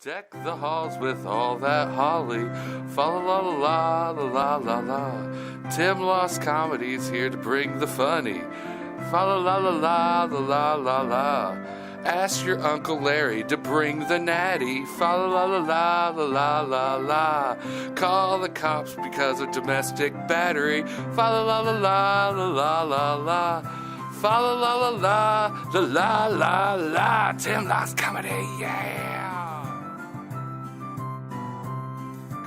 Deck the halls with all that holly. Fa la la la la la la la. Tim Lost Comedy's here to bring the funny. Fa la la la la la la la la. Ask your Uncle Larry to bring the natty. Fa la la la la la la la la. Call the cops because of domestic battery. Fa la la la la la la la la. Fa la la la la la la la la. Tim Lost Comedy, yeah.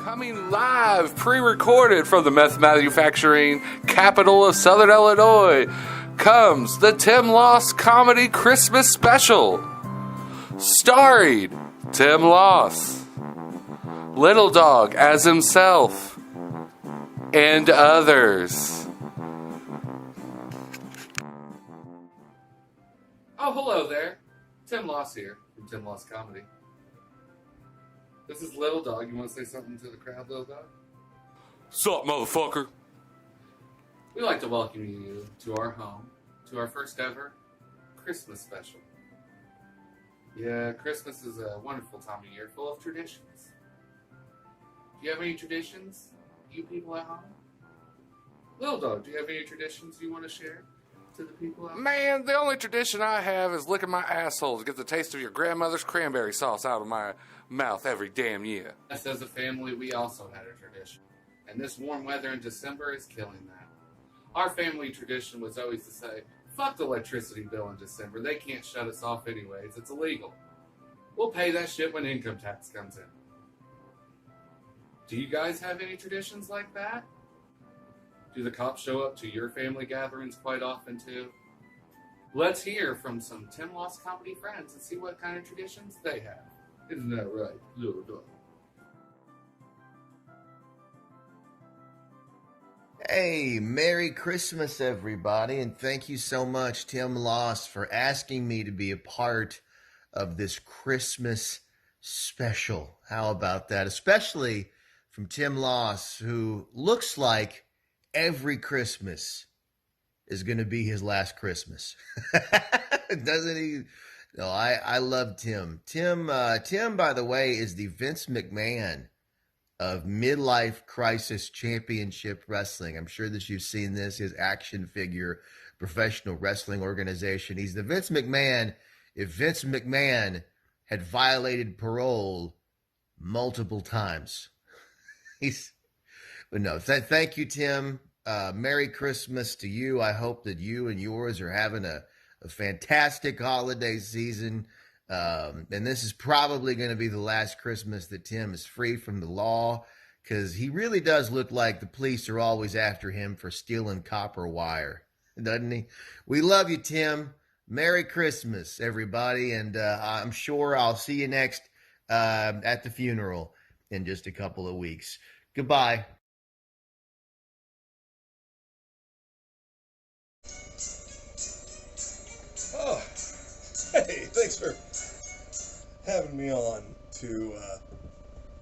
Coming live, pre-recorded from the meth manufacturing capital of Southern Illinois, comes the Tim Loss Comedy Christmas Special, starring Tim Loss, Little Dog as himself, and others. Oh, hello there. Tim Loss here from Tim Loss Comedy. This is Little Dog. You want to say something to the crowd, Little Dog? Sup, motherfucker? We'd like to welcome you to our home, to our first ever Christmas special. Yeah, Christmas is a wonderful time of year, full of traditions. Do you have any traditions, you people at home? Little Dog, do you have any traditions you want to share to the people out there? Man, the only tradition I have is licking my asshole to get the taste of your grandmother's cranberry sauce out of my mouth every damn year. As a family, we also had a tradition, and this warm weather in December is killing that. Our family tradition was always to say, fuck the electricity bill in December, they can't shut us off anyways, it's illegal. We'll pay that shit when income tax comes in. Do you guys have any traditions like that? Do the cops show up to your family gatherings quite often too? Let's hear from some Tim Loss Comedy friends and see what kind of traditions they have. Isn't that right, Little Dog? Hey, Merry Christmas, everybody, and thank you so much, Tim Loss, for asking me to be a part of this Christmas special. How about that? Especially from Tim Loss, who looks like every Christmas is going to be his last Christmas. Doesn't he? No, I love Tim. Tim, by the way, is the Vince McMahon of midlife crisis championship wrestling. I'm sure that you've seen this, his action figure professional wrestling organization. He's the Vince McMahon if Vince McMahon had violated parole multiple times. But no, thank you, Tim. Merry Christmas to you. I hope that you and yours are having a fantastic holiday season. And this is probably going to be the last Christmas that Tim is free from the law, because he really does look like the police are always after him for stealing copper wire, doesn't he? We love you, Tim. Merry Christmas, everybody. And I'm sure I'll see you next at the funeral in just a couple of weeks. Goodbye. Oh, hey, thanks for having me on to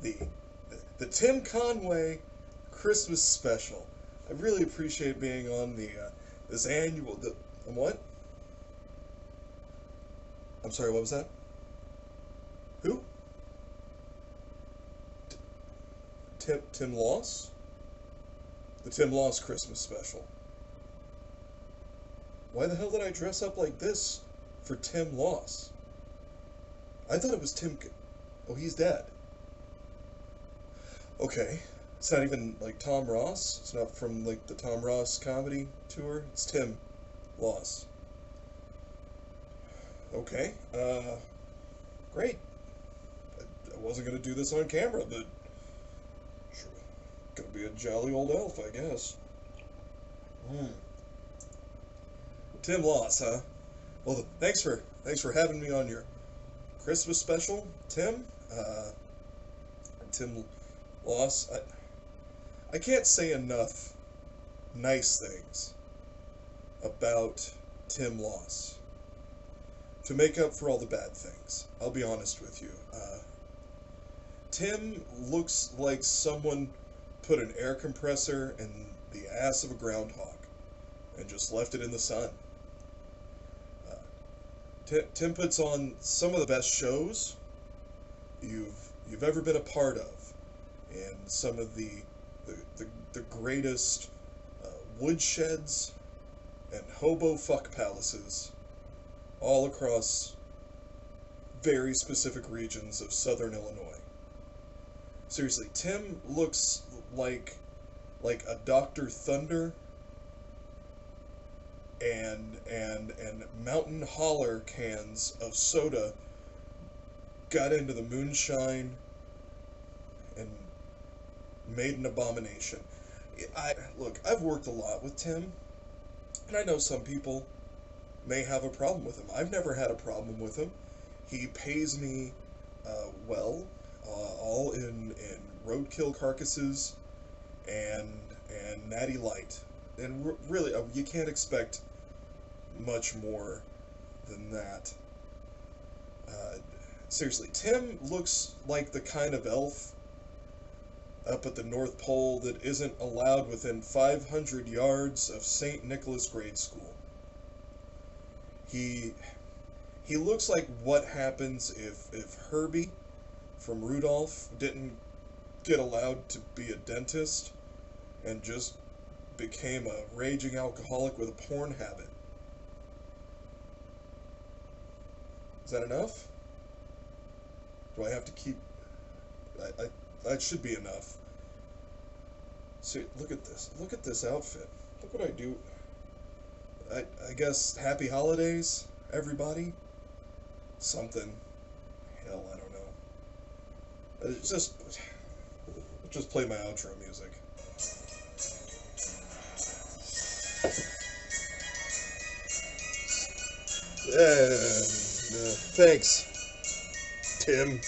the Tim Conway Christmas special. I really appreciate being on this annual what? I'm sorry, what was that? Who? Tim Loss? The Tim Loss Christmas special. Why the hell did I dress up like this for Tim Loss? I thought it was Tim... Oh, he's dead. Okay. It's not even, like, Tom Ross? It's not from, like, the Tom Ross comedy tour? It's Tim Loss. Okay. Great. I wasn't gonna do this on camera, but... Sure. Gonna be a jolly old elf, I guess. Tim Loss, huh? Well, thanks for having me on your Christmas special, Tim. Tim Loss. I can't say enough nice things about Tim Loss to make up for all the bad things. I'll be honest with you. Tim looks like someone put an air compressor in the ass of a groundhog and just left it in the sun. Tim puts on some of the best shows you've ever been a part of, and some of the greatest woodsheds and hobo fuck palaces all across very specific regions of southern Illinois. Seriously, Tim looks like a Dr. Thunder and Mountain Holler cans of soda got into the moonshine and made an abomination. I've worked a lot with Tim, and I know some people may have a problem with him. I've never had a problem with him. He pays me well, all in roadkill carcasses and natty light, and really you can't expect much more than that. Seriously, Tim looks like the kind of elf up at the North Pole that isn't allowed within 500 yards of St. Nicholas grade school. He looks like what happens if Herbie from Rudolph didn't get allowed to be a dentist and just became a raging alcoholic with a porn habit. Is that enough? Do I have to keep... that should be enough. See, look at this. Look at this outfit. Look what I do. I guess happy holidays, everybody? Something. Hell, I don't know. Just play my outro music. Thanks, Tim.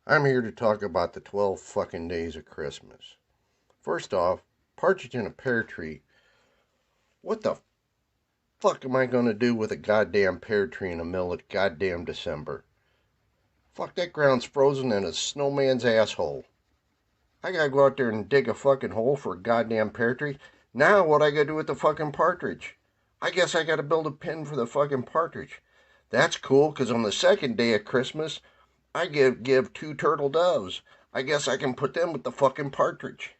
I'm here to talk about the 12 fucking days of Christmas. First off, partridge in a pear tree. What the fuck am I gonna do with a goddamn pear tree in the middle of goddamn December? Fuck, that ground's frozen in a snowman's asshole. I gotta go out there and dig a fucking hole for a goddamn pear tree. Now what I gotta do with the fucking partridge? I guess I gotta build a pen for the fucking partridge. That's cool, cause on the second day of Christmas, I give 2 turtle doves. I guess I can put them with the fucking partridge.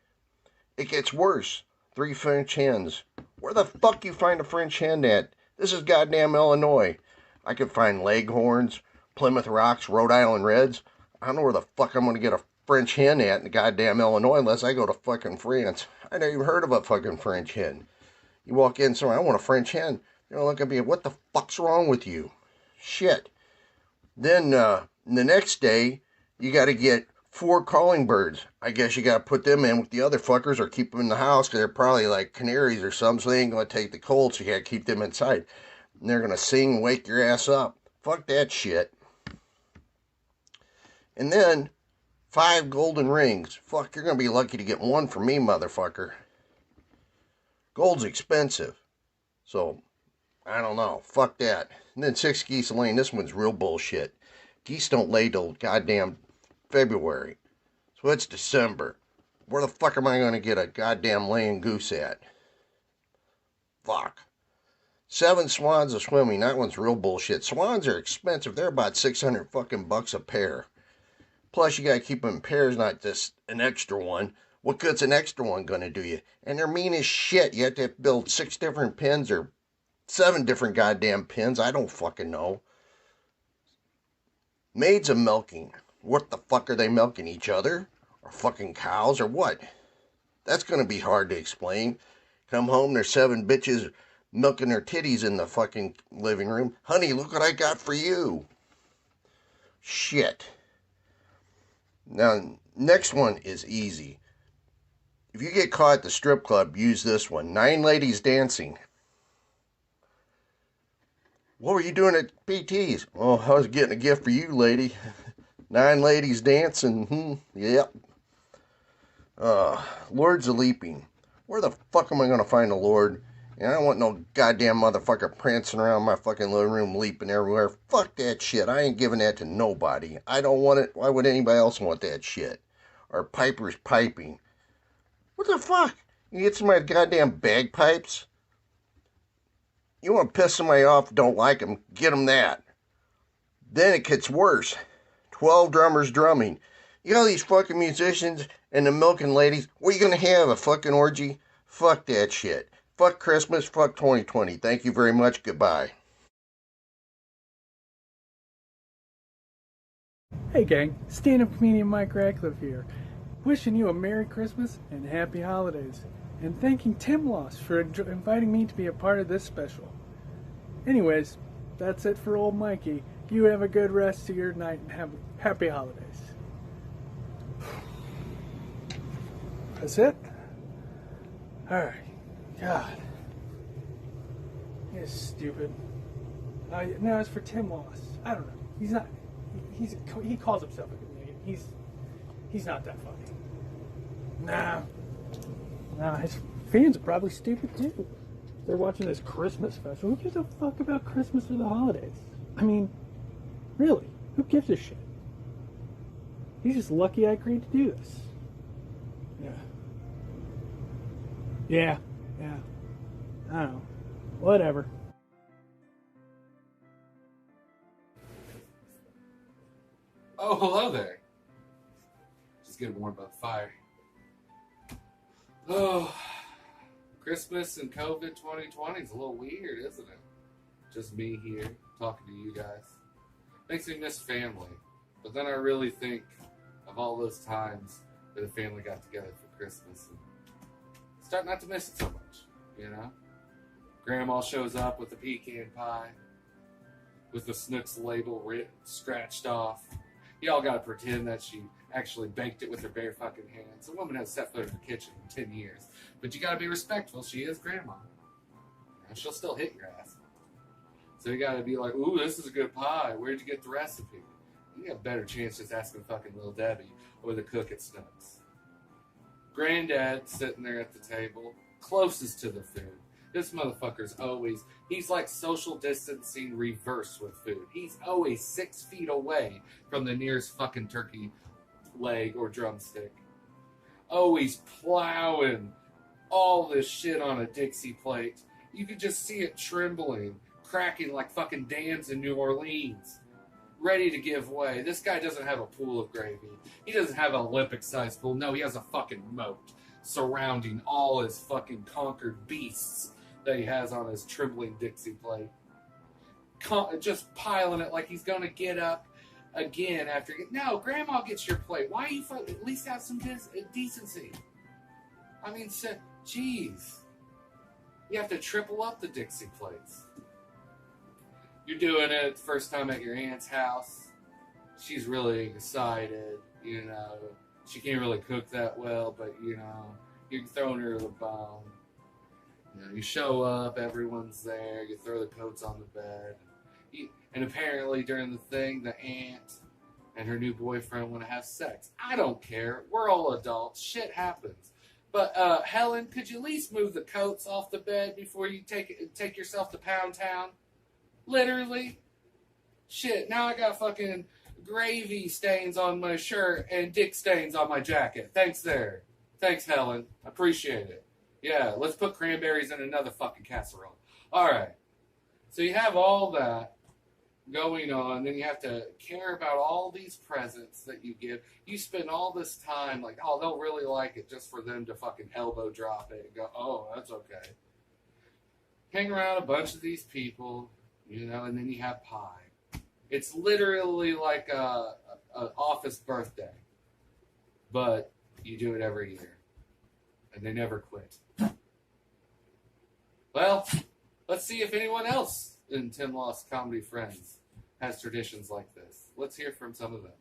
It gets worse. 3 French hens. Where the fuck you find a French hen at? This is goddamn Illinois. I could find Leghorns, Plymouth Rocks, Rhode Island Reds. I don't know where the fuck I'm gonna get a French hen at in goddamn Illinois unless I go to fucking France. I never even heard of a fucking French hen. You walk in somewhere, I want a French hen. They're gonna look at me, what the fuck's wrong with you? Shit. Then, the next day, you gotta get 4 calling birds. I guess you gotta put them in with the other fuckers or keep them in the house because they're probably like canaries or something, so they ain't gonna take the cold, so you gotta keep them inside. And they're gonna sing and wake your ass up. Fuck that shit. And then, 5 golden rings. Fuck, you're gonna be lucky to get 1 from me, motherfucker. Gold's expensive. So, I don't know. Fuck that. And then 6 geese laying. This one's real bullshit. Geese don't lay till goddamn February. So it's December. Where the fuck am I going to get a goddamn laying goose at? Fuck. 7 swans of swimming. That one's real bullshit. Swans are expensive. They're about 600 fucking bucks a pair. Plus you got to keep them in pairs, not just an extra one. What good's an extra one going to do you? And they're mean as shit. You have to build 6 different pins or 7 different goddamn pins. I don't fucking know. Maids of milking. What the fuck are they milking? Each other? Or fucking cows? Or what? That's gonna be hard to explain. Come home, there's 7 bitches milking their titties in the fucking living room. Honey, look what I got for you. Shit. Now, next one is easy. If you get caught at the strip club, use this one. 9 ladies dancing. What were you doing at PT's? Oh, I was getting a gift for you, lady. 9 ladies dancing. Yep. Lords of leaping. Where the fuck am I going to find a lord? And I don't want no goddamn motherfucker prancing around my fucking living room, leaping everywhere. Fuck that shit. I ain't giving that to nobody. I don't want it. Why would anybody else want that shit? Or pipers piping. What the fuck? You get some of my goddamn bagpipes? You want to piss somebody off, don't like them, get them that. Then it gets worse. 12 drummers drumming. You know these fucking musicians and the milking ladies, what are you going to have, a fucking orgy? Fuck that shit. Fuck Christmas, fuck 2020. Thank you very much, goodbye. Hey gang, stand-up comedian Mike Radcliffe here, wishing you a Merry Christmas and Happy Holidays, and thanking Tim Loss for inviting me to be a part of this special. Anyways, that's it for old Mikey. You have a good rest of your night and have Happy Holidays. That's it? Alright. God. He's stupid. Now as for Tim Loss, I don't know. He's not... He calls himself a comedian. He's not that funny. Nah, his fans are probably stupid too. They're watching this Christmas special. Who gives a fuck about Christmas or the holidays? I mean, really, who gives a shit? He's just lucky I agreed to do this. Yeah. I don't know. Whatever. Oh, hello there. Just getting warmed by the fire. Oh, Christmas and COVID 2020 is a little weird, isn't it? Just me here talking to you guys. Makes me miss family. But then I really think of all those times that the family got together for Christmas and start not to miss it so much, you know? Grandma shows up with the pecan pie, with the Snooks label scratched off. Y'all gotta pretend that she actually baked it with her bare fucking hands. The woman has set foot in her kitchen in 10 years. But you gotta be respectful, she is grandma. And she'll still hit your ass. So you gotta be like, ooh, this is a good pie. Where'd you get the recipe? You got a better chance just asking fucking Little Debbie or the cook at Snooks. Granddad sitting there at the table, closest to the food. This motherfucker's he's like social distancing reverse with food. He's always 6 feet away from the nearest fucking turkey leg or drumstick. Always plowing all this shit on a Dixie plate. You could just see it trembling, cracking like fucking dams in New Orleans. Ready to give way. This guy doesn't have a pool of gravy. He doesn't have an Olympic-sized pool. No, he has a fucking moat surrounding all his fucking conquered beasts that he has on his trembling Dixie plate. Just piling it like he's going to get up again after... No, Grandma gets your plate. Why you at least have some decency? I mean, jeez. You have to triple up the Dixie plates. You're doing it first time at your aunt's house. She's really excited, you know. She can't really cook that well, but, you know, you're throwing her the bone. You know, you show up, everyone's there, you throw the coats on the bed. And apparently during the thing, the aunt and her new boyfriend want to have sex. I don't care. We're all adults. Shit happens. But, Helen, could you at least move the coats off the bed before you take yourself to Pound Town? Literally. Shit, now I got fucking gravy stains on my shirt and dick stains on my jacket. Thanks there. Thanks, Helen. Appreciate it. Yeah, let's put cranberries in another fucking casserole. Alright. So you have all that going on, then you have to care about all these presents that you give. You spend all this time like, oh, they'll really like it, just for them to fucking elbow drop it and go, oh, that's okay. Hang around a bunch of these people, you know, and then you have pie. It's literally like a office birthday, but you do it every year, and they never quit. Well, let's see if anyone else in Tim Loss Comedy Friends has traditions like this. Let's hear from some of them.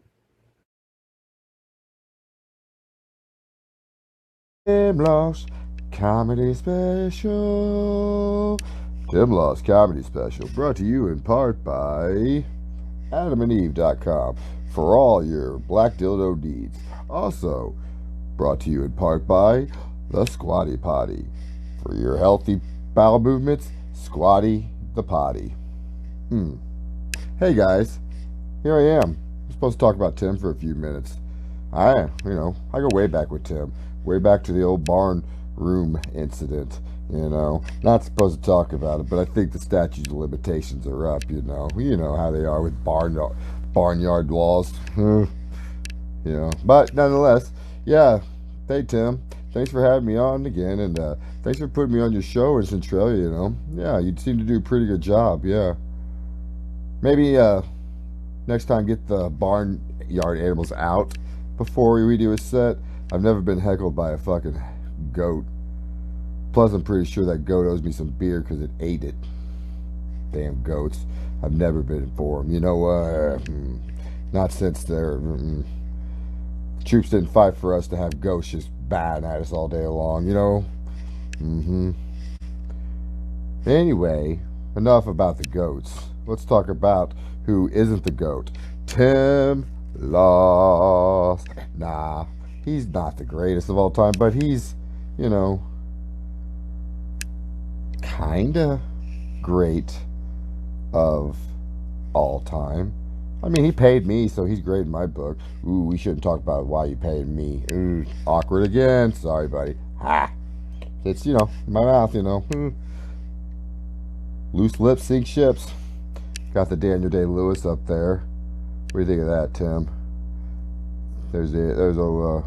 Tim Loss Comedy Special. Tim Loss Comedy Special, brought to you in part by AdamandEve.com for all your black dildo needs. Also brought to you in part by the Squatty Potty for your healthy bowel movements. Squatty the Potty. Hey guys, here I am. I'm supposed to talk about Tim for a few minutes. I go way back with Tim, way back to the old barn room incident You know, not supposed to talk about it, but I think the statutes of limitations are up. You know how they are with barnyard laws. But nonetheless, yeah. Hey Tim, thanks for having me on again, and thanks for putting me on your show in Centralia. Yeah, you seem to do a pretty good job. Yeah, maybe next time get the barnyard animals out before we do a set. I've never been heckled by a fucking goat. Plus, I'm pretty sure that goat owes me some beer because it ate it. Damn goats. I've never been for them. You know what? Not since they're... Troops didn't fight for us to have ghosts just batting at us all day long, Anyway, enough about the goats. Let's talk about who isn't the goat. Tim Loss. Nah, he's not the greatest of all time, but he's, kinda great of all time. I mean, he paid me, so he's great in my book. Ooh, we shouldn't talk about why you paid me. Ooh, awkward again. Sorry, buddy. Ha! It's, my mouth, Loose lips sink ships. Got the Daniel Day-Lewis up there. What do you think of that, Tim? There's old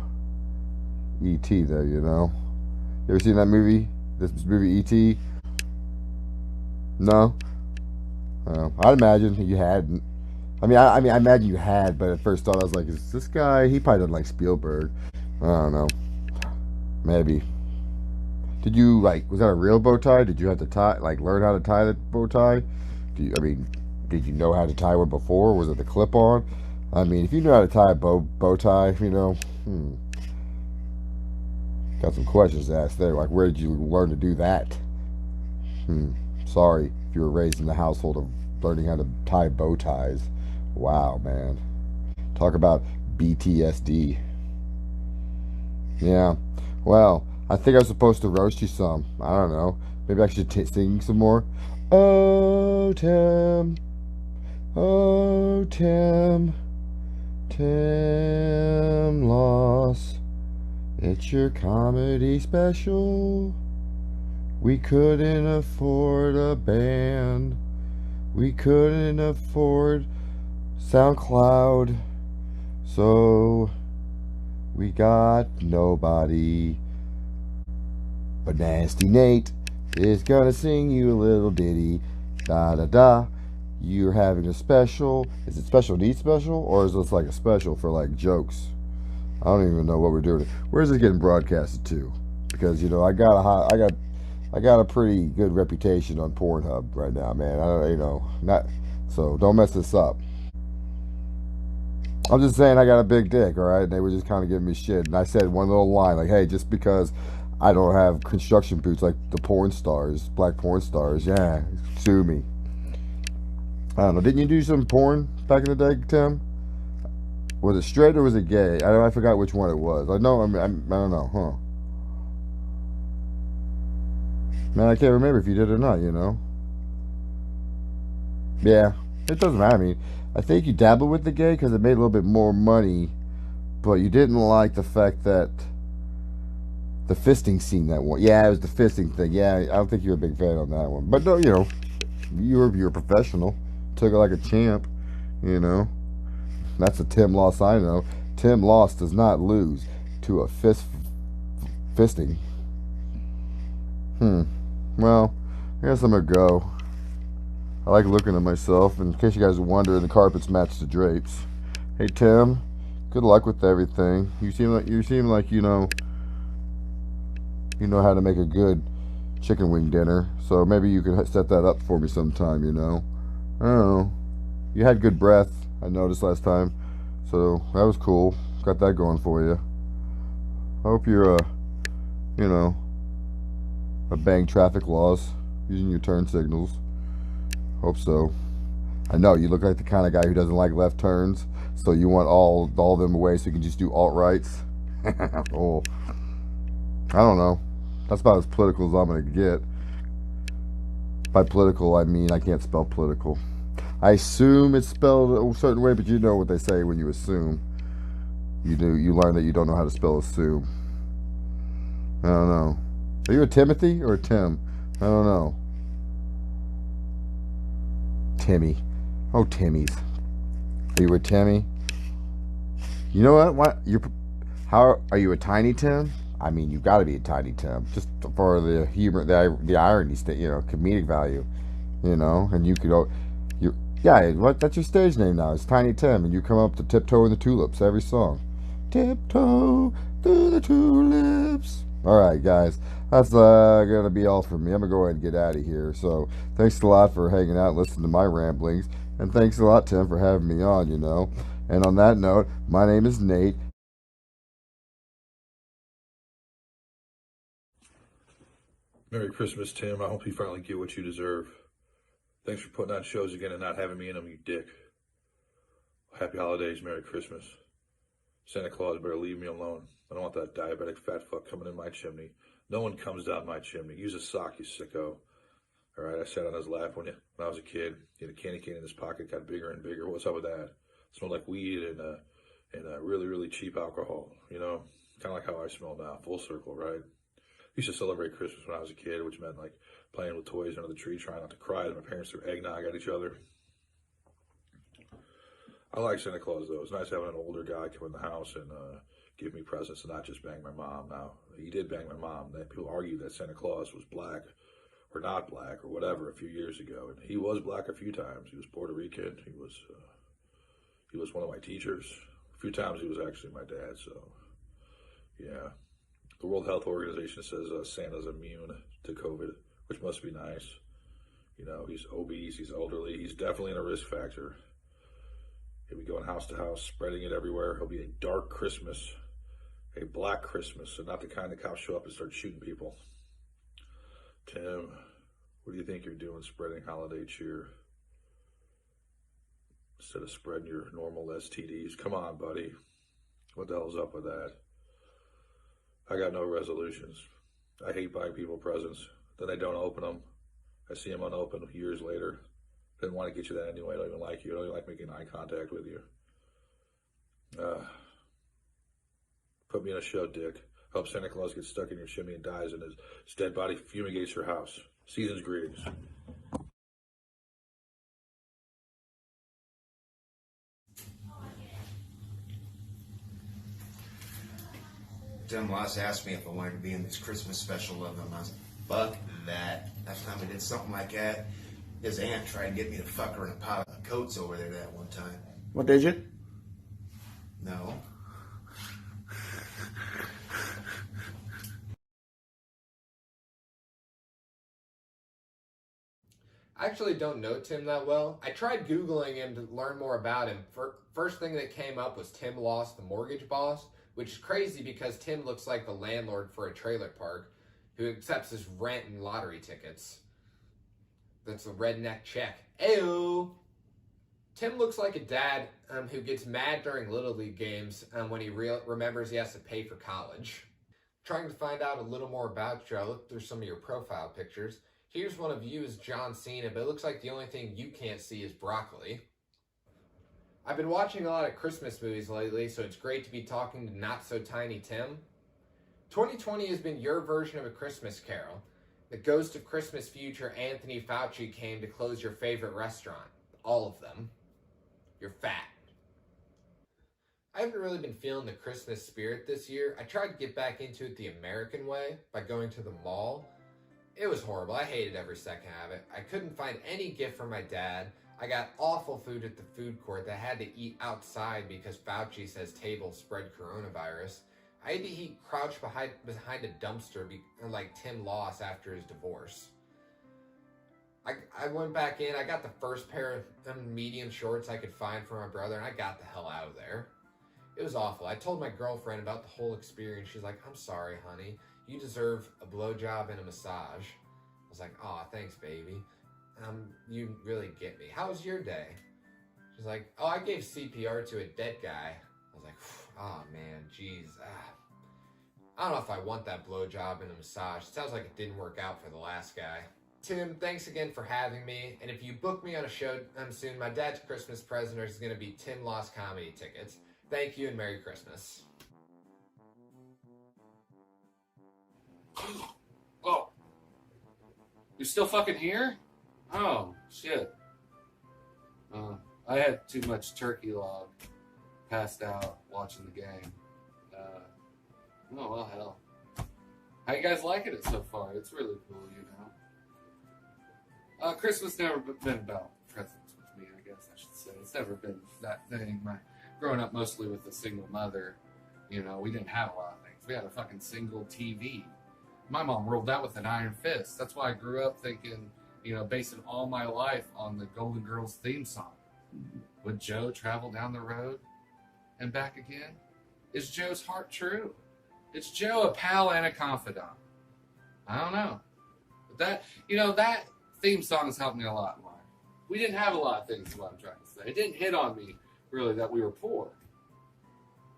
E.T. there, You ever seen that movie? This movie, E.T.? No? I'd imagine you hadn't. I imagine you had, but at first thought I was like, is this guy? He probably doesn't like Spielberg. I don't know. Maybe. Did you was that a real bow tie? Did you have to learn how to tie the bow tie? Did you know how to tie one before? Was it the clip on? If you know how to tie a bow tie, got some questions to ask there. Like, where did you learn to do that? Sorry if you were raised in the household of learning how to tie bow ties. Wow, man. Talk about BTSD. Yeah. Well, I think I was supposed to roast you some. I don't know. Maybe I should sing some more. Oh, Tim. Oh, Tim. Tim Loss. It's your comedy special. We couldn't afford a band. We couldn't afford SoundCloud. So we got nobody. But Nasty Nate is gonna sing you a little ditty. Da da da. You're having a special. Is it special needs special? Or is this like a special for jokes? I don't even know what we're doing. Where's it getting broadcasted to? Because I got a pretty good reputation on Pornhub right now, man. So don't mess this up. I'm just saying I got a big dick, all right? And they were just kind of giving me shit. And I said one little line hey, just because I don't have construction boots like the porn stars, black porn stars, yeah, sue me. I don't know. Didn't you do some porn back in the day, Tim? Was it straight or was it gay? I forgot which one it was. I don't know, huh? Man, I can't remember if you did or not, Yeah, it doesn't matter. I think you dabbled with the gay because it made a little bit more money, but you didn't like the fact that the fisting scene that one. Yeah, it was the fisting thing. Yeah, I don't think you were a big fan on that one. But no, you were a professional. Took it like a champ, That's a Tim Loss I know. Tim Loss does not lose to a fisting. Well, I guess I'm gonna go. I like looking at myself. In case you guys are wondering, the carpets match the drapes. Hey Tim, good luck with everything. You seem like you know how to make a good chicken wing dinner. So maybe you could set that up for me sometime. I don't know. You had good breath, I noticed last time. So that was cool. Got that going for you. I hope you're obeying traffic laws, using your turn signals. Hope so. I know you look like the kind of guy who doesn't like left turns, so you want all of them away so you can just do alt rights. Oh, I don't know. That's about as political as I'm gonna get. By political, I mean I can't spell political. I assume it's spelled a certain way, but you know what they say when you assume. You learn that you don't know how to spell assume. I don't know. Are you a Timothy or a Tim? I don't know. Timmy. Oh, Timmy's. Are you a Timmy? You know what? How are you a Tiny Tim? I mean, you got to be a Tiny Tim, just for the humor, the irony, comedic value, And you could, yeah. That's your stage name now. It's Tiny Tim, and you come up to "Tiptoe in the Tulips" every song. Tiptoe through the tulips. All right, guys, that's gonna be all for me. I'm gonna go ahead and get out of here. So, thanks a lot for hanging out, and listening to my ramblings, and thanks a lot, Tim, for having me on. And on that note, my name is Nate. Merry Christmas, Tim. I hope you finally get what you deserve. Thanks for putting on shows again and not having me in them, you dick. Happy holidays, Merry Christmas. Santa Claus better leave me alone. I don't want that diabetic fat fuck coming in my chimney. No one comes down my chimney. Use a sock, you sicko. All right, I sat on his lap when I was a kid. He had a candy cane in his pocket, got bigger and bigger. What's up with that? It smelled like weed and really, really cheap alcohol. Kind of like how I smell now. Full circle, right? I used to celebrate Christmas when I was a kid, which meant like playing with toys under the tree, trying not to cry as my parents threw eggnog at each other. I like Santa Claus, though. It's nice having an older guy come in the house and give me presents and not just bang my mom. Now, he did bang my mom. People argue that Santa Claus was black or not black or whatever a few years ago. And he was black a few times. He was Puerto Rican. He was one of my teachers. A few times he was actually my dad, so yeah. The World Health Organization says Santa's immune to COVID, which must be nice. He's obese, he's elderly, he's definitely in a risk factor. He'll be going house to house, spreading it everywhere. He'll be a dark Christmas, a black Christmas, and not the kind of cops show up and start shooting people. Tim, what do you think you're doing spreading holiday cheer instead of spreading your normal STDs? Come on, buddy. What the hell's up with that? I got no resolutions. I hate buying people presents. Then I don't open them. I see them unopened years later. Didn't want to get you that anyway. I don't even like you. I don't even like making eye contact with you. Put me in a show, dick. Hope Santa Claus gets stuck in your chimney and dies and his dead body fumigates your house. Season's greetings. Tim Loss asked me if I wanted to be in this Christmas special of them. I was like, fuck that. Last time we did something like that, his aunt tried to get me to fuck her in a pile of coats over there that one time. What, did you? No. I actually don't know Tim that well. I tried Googling him to learn more about him. First thing that came up was Tim Loss, the mortgage boss, which is crazy because Tim looks like the landlord for a trailer park who accepts his rent and lottery tickets. That's a redneck check. Ayo! Tim looks like a dad who gets mad during Little League games when he remembers he has to pay for college. Trying to find out a little more about you, I looked through some of your profile pictures. Here's one of you as John Cena, but it looks like the only thing you can't see is broccoli. I've been watching a lot of Christmas movies lately, so it's great to be talking to not-so-tiny Tim. 2020 has been your version of A Christmas Carol. The ghost of Christmas future Anthony Fauci came to close your favorite restaurant. All of them. You're fat. I haven't really been feeling the Christmas spirit this year. I tried to get back into it the American way by going to the mall. It was horrible. I hated every second of it. I couldn't find any gift for my dad. I got awful food at the food court that I had to eat outside because Fauci says tables spread coronavirus. I had to eat crouched behind a dumpster like Tim Loss after his divorce. I went back in. I got the first pair of medium shorts I could find for my brother, and I got the hell out of there. It was awful. I told my girlfriend about the whole experience. She's like, I'm sorry, honey. You deserve a blowjob and a massage. I was like, aw, thanks, baby. You really get me. How was your day? She's like, oh, I gave CPR to a dead guy. I was like, oh, man, jeez. I don't know if I want that blowjob and a massage. It sounds like it didn't work out for the last guy. Tim, thanks again for having me. And if you book me on a show soon, my dad's Christmas present is going to be Tim Loss comedy tickets. Thank you and Merry Christmas. You're still fucking here? Oh, shit. I had too much turkey log. Passed out watching the game. Oh, well, hell. How you guys liking it so far? It's really cool, you know. Christmas never been about presents with me, I guess I should say. It's never been that thing. Growing up mostly with a single mother, you know, we didn't have a lot of things. We had a fucking single TV. My mom ruled that with an iron fist. That's why I grew up thinking, you know, basing all my life on the Golden Girls theme song. Would Joe travel down the road and back again? Is Joe's heart true? Is Joe a pal and a confidant? I don't know. But that, you know, that theme song has helped me a lot in life. We didn't have a lot of things, is what I'm trying to say. It didn't hit on me, really, that we were poor.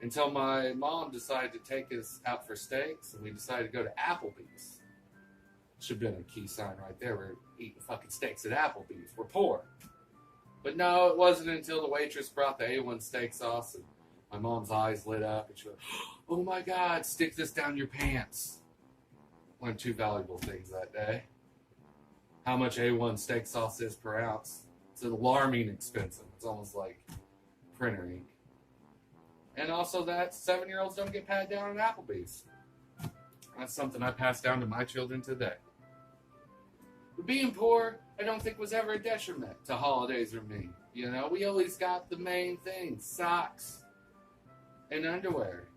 Until my mom decided to take us out for steaks, and we decided to go to Applebee's. Should have been a key sign right there. We're eating fucking steaks at Applebee's. We're poor. But no, it wasn't until the waitress brought the A1 steak sauce, and my mom's eyes lit up, and she went, "Oh my God, stick this down your pants." Learned two valuable things that day. How much A1 steak sauce is per ounce. It's alarming expensive. It's almost like printer ink. And also that 7-year-olds don't get patted down at Applebee's. That's something I pass down to my children today. But being poor, I don't think was ever a detriment to holidays or me. You know, we always got the main things, socks and underwear.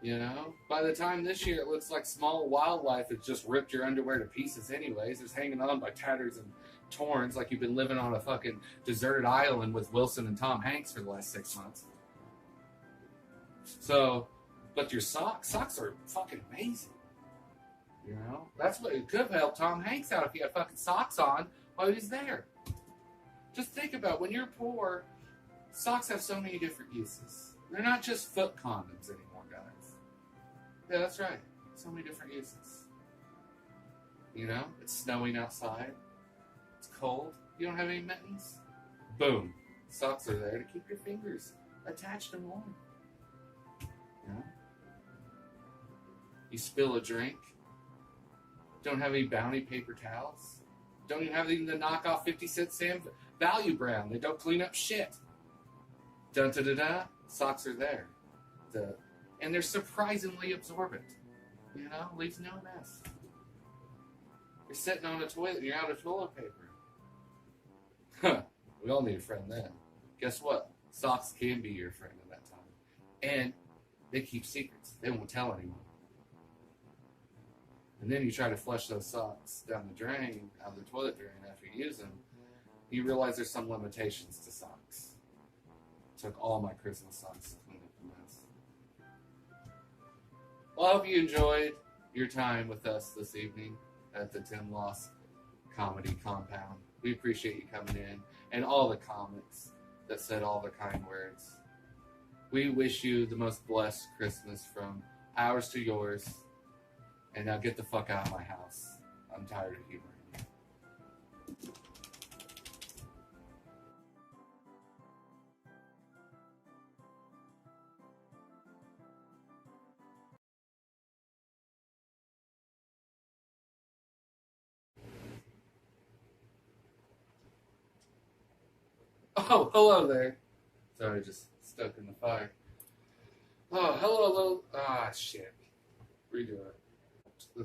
You know, by the time this year it looks like small wildlife has just ripped your underwear to pieces anyways. It's hanging on by tatters and torns like you've been living on a fucking deserted island with Wilson and Tom Hanks for the last 6 months. So, but your socks are fucking amazing. You know, that's what it could have helped Tom Hanks out if he had fucking socks on while he was there. Just think about when you're poor, socks have so many different uses. They're not just foot condoms anymore, guys. Yeah, that's right. So many different uses. You know, it's snowing outside. It's cold. You don't have any mittens. Boom. Socks are there to keep your fingers attached and warm. You know? You spill a drink. Don't have any Bounty paper towels. Don't even have even the knockoff 50-cent Sam Value Brown. They don't clean up shit. Dun-da-da-da. Socks are there. And they're surprisingly absorbent. You know, leaves no mess. You're sitting on a toilet and you're out of toilet paper. Huh. We all need a friend then. Guess what? Socks can be your friend at that time. And they keep secrets. They won't tell anyone. And then you try to flush those socks down the drain, out of the toilet drain after you use them. You realize there's some limitations to socks. Took all my Christmas socks to clean up the mess. Well, I hope you enjoyed your time with us this evening at the Tim Loss Comedy Compound. We appreciate you coming in and all the comics that said all the kind words. We wish you the most blessed Christmas from ours to yours. And now get the fuck out of my house. I'm tired of humoring you. Oh, hello there. Sorry, just stoking the fire. Oh, hello. Ah, shit. Redo it.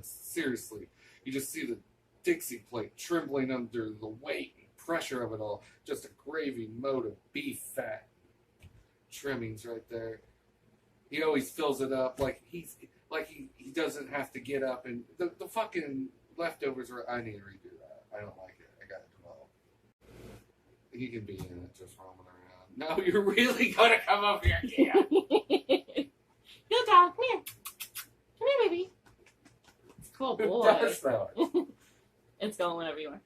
Seriously, you just see the Dixie plate trembling under the weight and pressure of it all. Just a gravy moat of beef fat trimmings right there. He always fills it up like he doesn't have to get up, and the fucking leftovers are. I need to redo that. I don't like it. I got it developed. He can be in it just roaming around. No, you're really gonna come up here, yeah. Good dog, come here. Come here, baby. Cool boy. Who does that? It's going whenever you are.